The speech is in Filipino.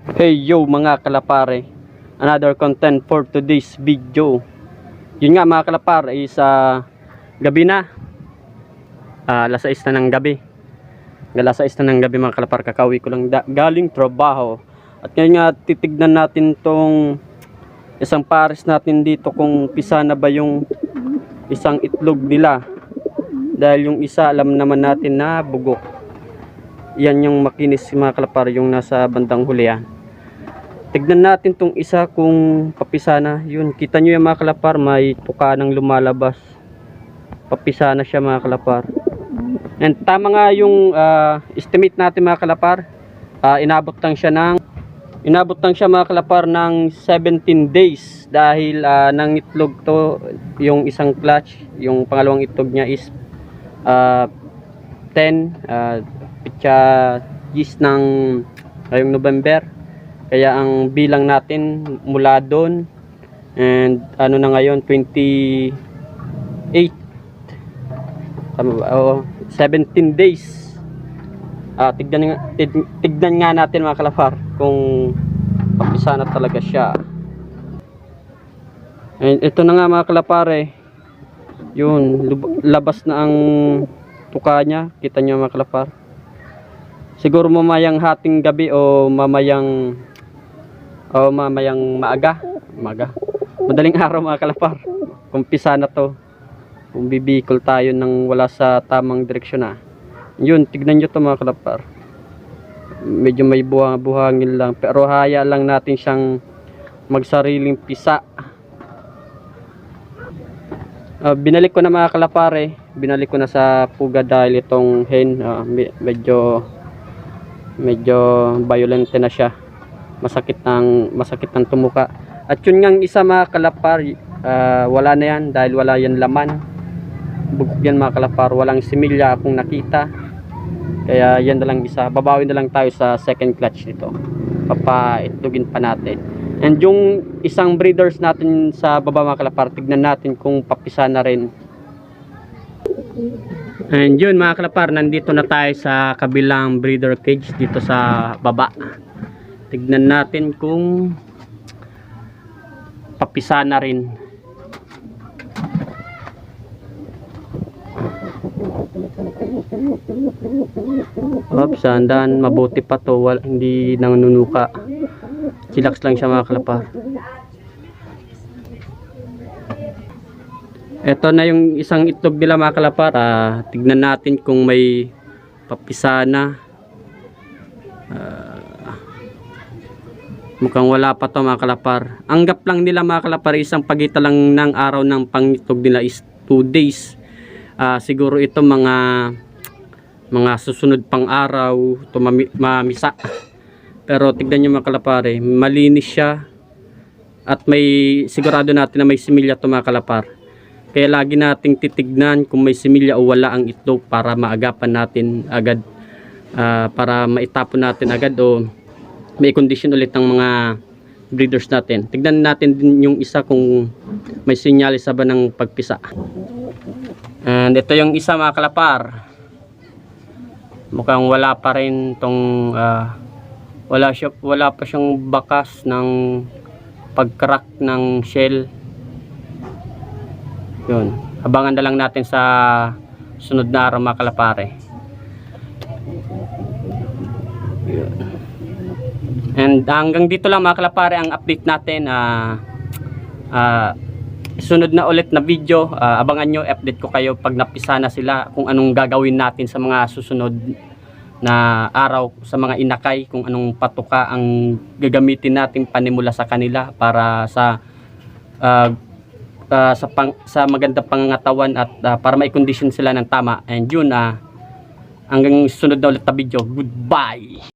Hey yo mga kalapare, another content for today's video. Yun nga mga kalapare is gabi na, alas 6 na ng gabi. Alas 6 na ng gabi mga kalapare, kakawi ko lang galing trabaho. At ngayon nga titignan natin tong isang pares natin dito kung pisa na ba yung isang itlog nila. Dahil yung isa alam naman natin na bugok. Yan yung makinis mga kalapare, yung nasa bandang hulihan. Tignan natin tong isa kung papisa na. Yun, kita nyo yung mga kalapar, may tuka ng lumalabas. Papisa na siya mga kalapar. And tama nga yung estimate natin mga kalapar. Inabot lang siya mga kalapar ng 17 days. Dahil nang itlog to, yung isang clutch, yung pangalawang itlog niya is 10 pitsa gis ng ngayong November. Kaya ang bilang natin mula doon and ano na ngayon 28 tama ba? 17 days. Tignan nga natin mga kalapar kung papisa na talaga siya. And ito na nga mga kalapare, yun, labas na ang tuka niya. Kita nyo mga kalapar. Siguro mamayang hating gabi o mamayang maaga. Madaling araw mga kalapar. Kumpisa na to. Kung bibikol tayo nang wala sa tamang direksyon na. Yun, tignan nyo to mga kalapar. Medyo may buhangin lang. Pero haya lang natin siyang magsariling pisa. Binalik ko na mga kalapare. Binalik ko na sa puga dahil itong hen medyo violent na siya. Masakit ng tumuka. At yun ngang isa mga kalapar, wala na yan dahil wala yan laman. Bugok yan mga kalapar, walang similya akong nakita. Kaya yan na lang isa. Babawin na lang tayo sa second clutch nito. Papaitlogin pa natin. And yung isang breeders natin sa baba mga kalapar, tignan natin kung papisa na rin. And yun mga kalapar, nandito na tayo sa kabilang breeder cage dito sa baba. Tignan natin kung papisa na rin. Oops, andan, mabuti pa to, hindi nangunuka. Chillax lang siya mga kalapar. Ito na yung isang itlog nila mga kalapar. Tignan natin kung may papisa na. Mukhang wala pa to mga kalapar. Ang gap lang nila mga kalapar, isang pagitan lang ng araw ng pangitlog nila is 2 days. Siguro ito mga susunod pang araw ito mamisa. Pero tignan nyo mga kalapar, malinis siya. At may sigurado natin na may similya to mga kalapar. Kaya lagi nating titignan kung may similya o wala ang itlog para maagapan natin agad. Para maitapon natin agad o may condition ulit ng mga breeders natin. Tignan natin din yung isa kung may sinyalis ba ng pagpisa. And ito yung isa mga kalapar. Mukhang wala pa rin tong wala pa siyang bakas ng pag-crack ng shell. Yun. Abangan na lang natin sa sunod na araw mga kalapare. Yun. And hanggang dito lang mga kalapare ang update natin. Sunod na ulit na video, abangan nyo, update ko kayo pag napisa na sila kung anong gagawin natin sa mga susunod na araw sa mga inakay, kung anong patuka ang gagamitin natin panimula sa kanila para sa maganda pangangatawan at para maikondisyon sila ng tama. And yun, hanggang sunod na ulit na video. Goodbye!